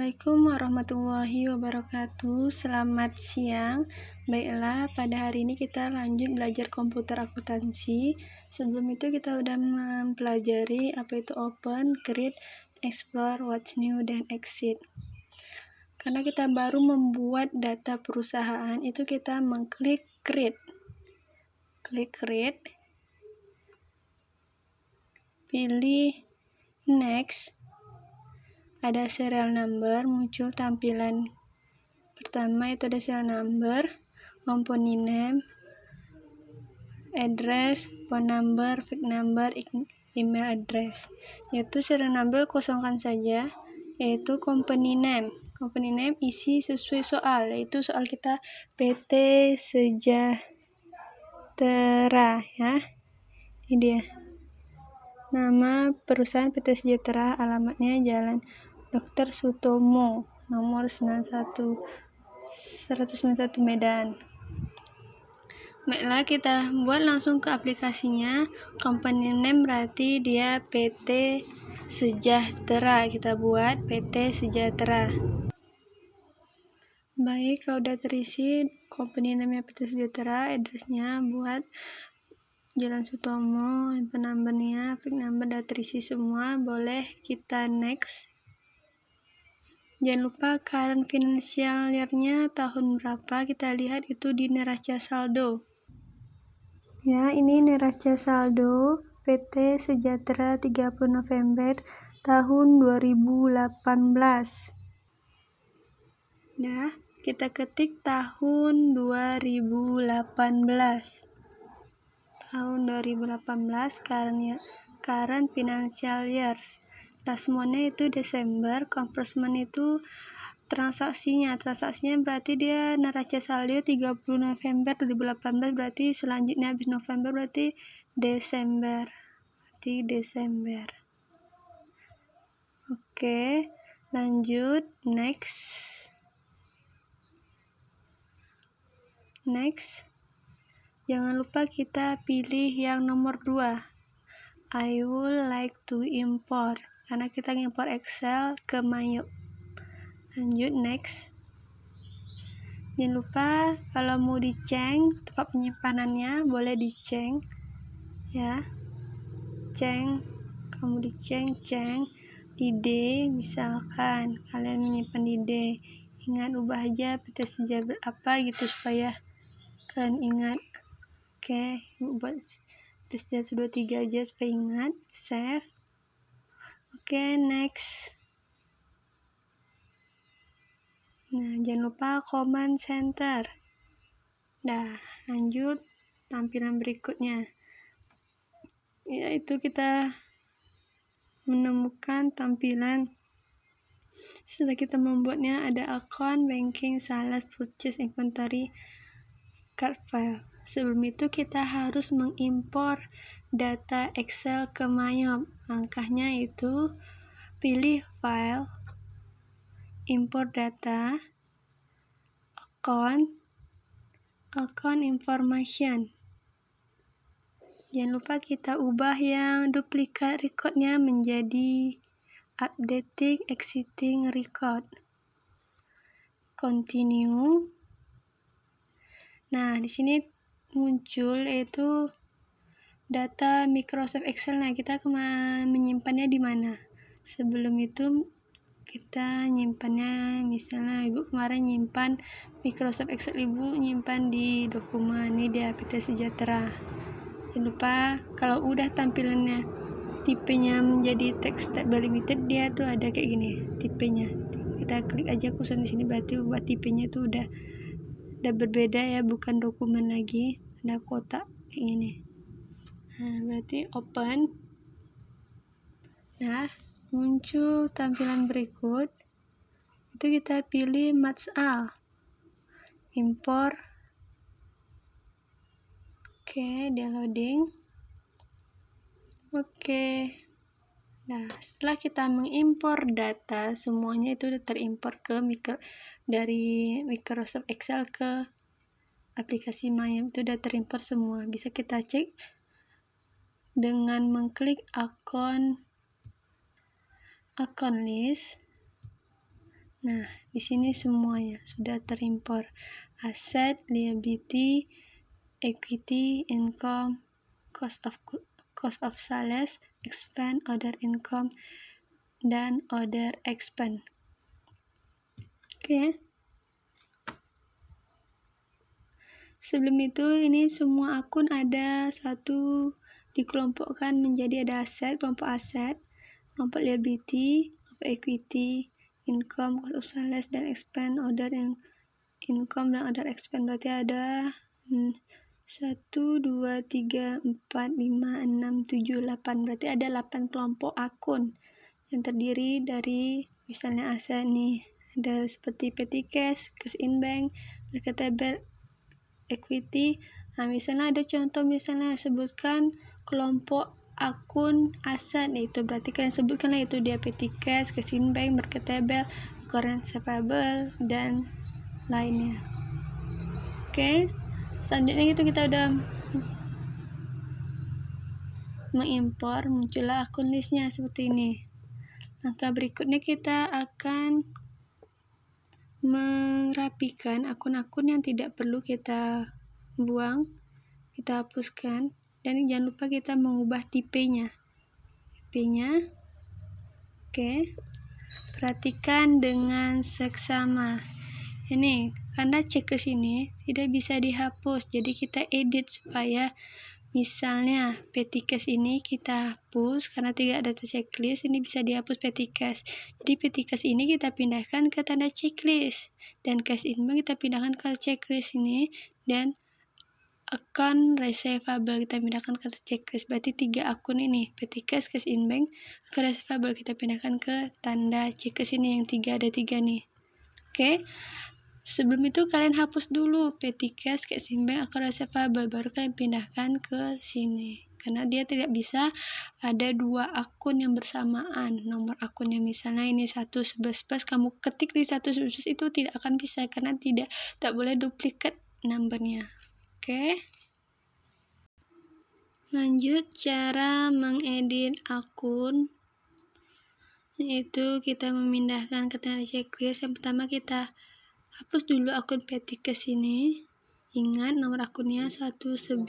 Assalamualaikum warahmatullahi wabarakatuh. Selamat siang. Baiklah, pada hari ini kita lanjut belajar komputer akuntansi. Sebelum itu kita udah mempelajari apa itu open, create, explore, what's new, dan exit. Karena kita baru membuat data perusahaan, itu kita mengklik create. Klik create. Pilih next. Ada serial number, muncul tampilan pertama itu ada serial number, company name, address, phone number, fax number, email address. Yaitu serial number kosongkan saja, yaitu company name. Company name isi sesuai soal, yaitu soal kita PT Sejahtera ya. Ini dia. Nama perusahaan PT Sejahtera, alamatnya Jalan Dr. Sutomo, nomor 191 Medan. Baiklah, kita buat langsung ke aplikasinya. Company name berarti dia PT Sejahtera. Kita buat PT Sejahtera. Baik, kalau udah terisi company name PT Sejahtera, addressnya buat Jalan Sutomo, handphone numbernya, fax number udah terisi semua, boleh kita next. Jangan lupa current financial year-nya tahun berapa, kita lihat itu di neraca saldo. Ya, ini neraca saldo PT Sejahtera 30 November tahun 2018. Nah, kita ketik tahun 2018. Tahun 2018 current financial years. Last month-nya itu Desember, conversion itu transaksinya berarti dia neraca saldo 30 November 2018, berarti selanjutnya habis November berarti Desember. Oke, lanjut next. Jangan lupa kita pilih yang nomor 2. I would like to import. Karena kita import Excel ke Mayo. Lanjut next. Jangan lupa kalau mau diceng tempat penyimpanannya boleh diceng ya. Kamu ceng ide, misalkan kalian menyimpan ide, ingat ubah aja PT Sejahtera apa gitu supaya kalian ingat. Oke, buat PT Sejahtera 23 aja supaya ingat. Save. Oke, next. Nah, jangan lupa command center. Nah, lanjut tampilan berikutnya. Yaitu kita menemukan tampilan setelah kita membuatnya ada account, banking, sales, purchase, inventory, card file. Sebelum itu kita harus mengimpor data Excel ke Mayo. Langkahnya itu pilih file, import data, account information. Jangan lupa kita ubah yang duplikat recordnya menjadi updating existing record. Continue. Nah, di sini muncul yaitu data Microsoft Excel. Nah, kita menyimpannya di mana? Sebelum itu kita nyimpannya, misalnya Ibu kemarin nyimpan Microsoft Excel, Ibu nyimpan di dokumen ini dia PT Sejahtera. Jangan lupa kalau udah tampilannya tipenya menjadi text table limited, dia tuh ada kayak gini tipenya. Kita klik aja khusus di sini, berarti buat tipenya tuh udah berbeda ya, bukan dokumen lagi, ada kotak kayak gini. Nah, berarti open. Nah, muncul tampilan berikut. Itu kita pilih match all. Import. Oke, dia loading. Oke. Nah, setelah kita mengimpor data, semuanya itu terimpor ke dari Microsoft Excel ke aplikasi Mayo. Itu udah terimpor semua. Bisa kita cek dengan mengklik account list. Nah, di sini semuanya sudah terimpor. Aset, liability, equity, income, cost of sales, expense, other income, dan other expense. Oke. Sebelum itu, ini semua akun ada satu dikelompokkan menjadi ada aset, kelompok aset, kelompok liability, kelompok equity, income, cost of sales, dan expense, other income, dan other expense. Berarti ada 1, 2, 3, 4, 5, 6, 7, 8. Berarti ada 8 kelompok akun yang terdiri dari misalnya aset nih. Ada seperti petty cash, cash in bank, marketable equity. Nah, misalnya ada contoh, misalnya sebutkan kelompok akun aset, itu berarti kalian sebutkanlah itu dia petty cash, cash in bank, marketable, current receivable, dan lainnya. Oke, selanjutnya itu kita udah mengimpor, muncullah akun listnya seperti ini. Langkah berikutnya kita akan merapikan akun-akun yang tidak perlu kita buang, kita hapuskan, dan jangan lupa kita mengubah tipenya. Oke, perhatikan dengan seksama. Ini karena checklist ini tidak bisa dihapus, jadi kita edit supaya misalnya petty cash ini kita hapus karena tidak ada checklist, ini bisa dihapus petty cash. Jadi petty cash ini kita pindahkan ke tanda checklist, dan cash in bank kita pindahkan ke checklist ini, dan account receivable kita pindahkan ke checklist. Berarti 3 akun ini, petty cash, cash in bank, account receivable kita pindahkan ke tanda checklist ini, yang ada 3 nih. Oke. Sebelum itu kalian hapus dulu petty cash, cash in bank, account receivable, baru kalian pindahkan ke sini. Karena dia tidak bisa ada 2 akun yang bersamaan. Nomor akunnya misalnya ini 111+, kamu ketik di 111 itu tidak akan bisa karena tidak boleh duplikat numbernya. Oke. Lanjut cara mengedit akun, yaitu kita memindahkan ke tanda checklist. Yang pertama kita hapus dulu akun petty cash ini. Ingat nomor akunnya 111.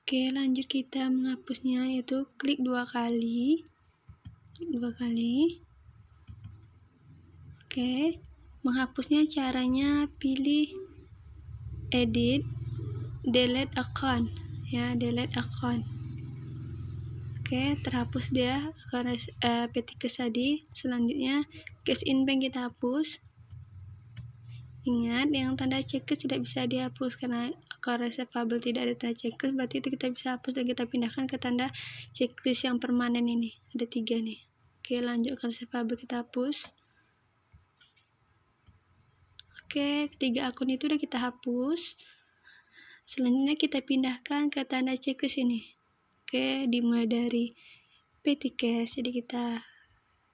Oke, lanjut kita menghapusnya, yaitu klik 2 kali. Oke, menghapusnya caranya pilih edit, delete account. Ya, delete account. Oke, terhapus dia karena petty cash tadi. Selanjutnya cash in bank kita hapus. Ingat, yang tanda checklist tidak bisa dihapus karena account receivable tidak ada tanda checklist, berarti itu kita bisa hapus dan kita pindahkan ke tanda checklist yang permanen ini. Ada 3 nih. Oke, lanjut account receivable kita hapus. Oke, 3 akun itu udah kita hapus. Selanjutnya kita pindahkan ke tanda checklist ini. Oke, dimulai dari petty cash. Jadi kita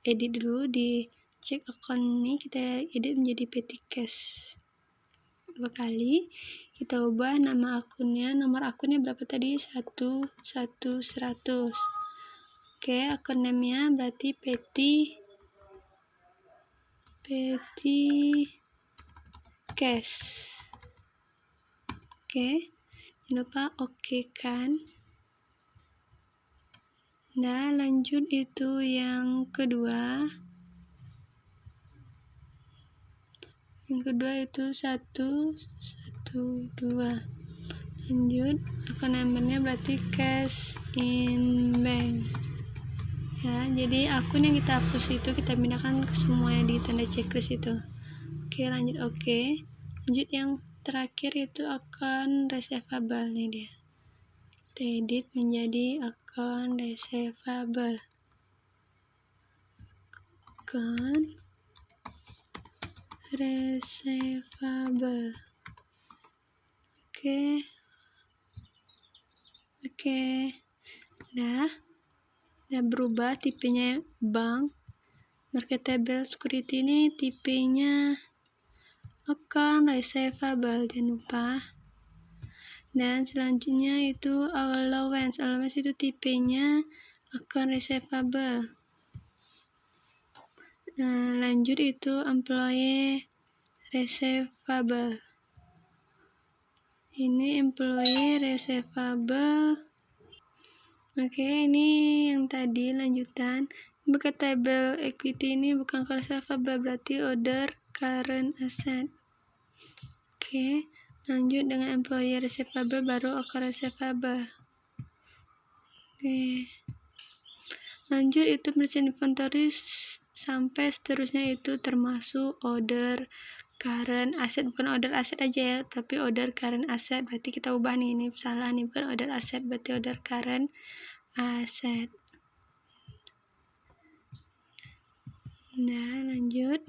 edit dulu di check account ini, kita edit menjadi petty cash 2 kali. Kita ubah nama akunnya, nomor akunnya berapa tadi? 100. Oke, akun name-nya berarti petty cash. Oke, jangan lupa oke kan. Nah, lanjut itu yang kedua. Yang kedua itu 112. Lanjut, akun numbernya berarti cash in bank. Ya, jadi akun yang kita hapus itu kita pindahkan ke semuanya di tanda checklist itu. Oke, lanjut oke. Lanjut yang terakhir itu akun receivable nih dia. Kita edit menjadi akun receivable. Akun receivable. Oke. Nah, berubah tipenya bank. Marketable security ini tipenya account receivable, jangan lupa. Dan selanjutnya itu allowance itu tipenya account receivable. Lanjut itu employee receivable. Ini employee receivable. Oke, ini yang tadi lanjutan. Bukan table equity, ini bukan receivable, berarti order current asset. Oke, lanjut dengan employee receivable baru account receivable. Oke. Lanjut itu merchant inventory sampai seterusnya itu termasuk order current asset, bukan order asset aja ya, tapi order current asset. Berarti kita ubah nih, ini salah nih, bukan order asset, berarti order current asset. Nah, lanjut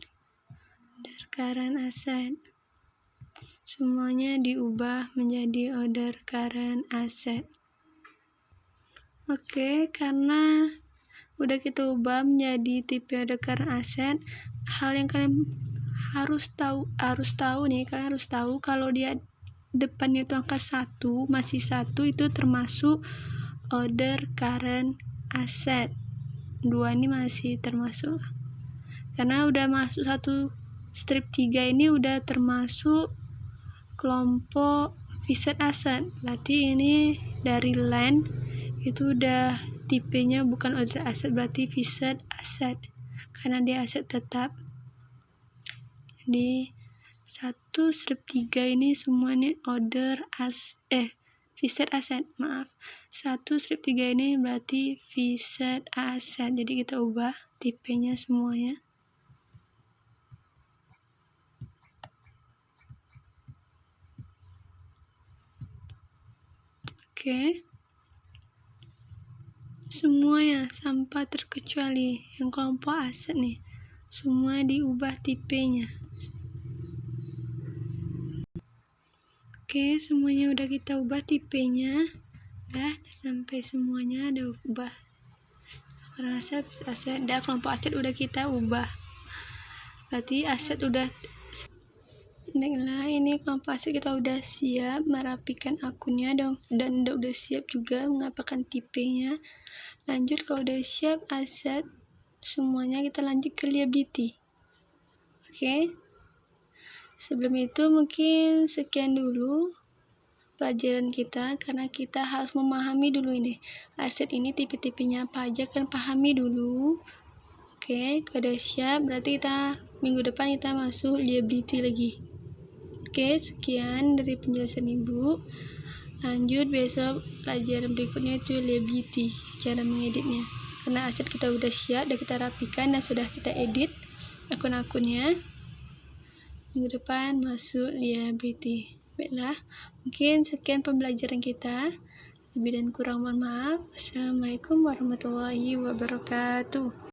order current asset. Semuanya diubah menjadi order current asset. Oke, karena udah kita ubah menjadi tipe order current asset, hal yang kalian harus tahu nih, kalian harus tahu kalau dia depannya itu angka 1, masih 1, itu termasuk order current asset. 2 ini masih termasuk, karena udah masuk 1 strip 3 ini udah termasuk kelompok fixed asset. Berarti ini dari land itu udah tipenya bukan order asset, berarti fixed asset karena dia aset tetap. Di 1 strip 3 ini semuanya order fixed asset, maaf. 1 strip 3 ini berarti fixed asset. Jadi kita ubah tipenya semuanya. Oke. Semuanya tanpa terkecuali yang kelompok aset nih, semua diubah tipenya. Oke, semuanya udah kita ubah tipenya. Udah sampai semuanya udah ubah. Karena aset, dan kelompok aset udah kita ubah. Berarti aset udah. Nah, ini kelompok aset kita udah siap merapikan akunnya dan udah siap juga mengapakan tipenya. Lanjut, kalau udah siap aset semuanya, kita lanjut ke liability. Oke. Sebelum itu mungkin sekian dulu pelajaran kita, karena kita harus memahami dulu ini aset ini tipe-tipenya apa aja, kan pahami dulu. Oke, kalau udah siap berarti kita minggu depan kita masuk liability lagi. Oke, sekian dari penjelasan Ibu. Lanjut besok pelajaran berikutnya itu liability, cara mengeditnya. Karena aset kita udah siap, dan kita rapikan dan sudah kita edit akun-akunnya. Minggu depan masuk liability. Baiklah, mungkin sekian pembelajaran kita. Lebih dan kurang mohon maaf. Assalamualaikum warahmatullahi wabarakatuh.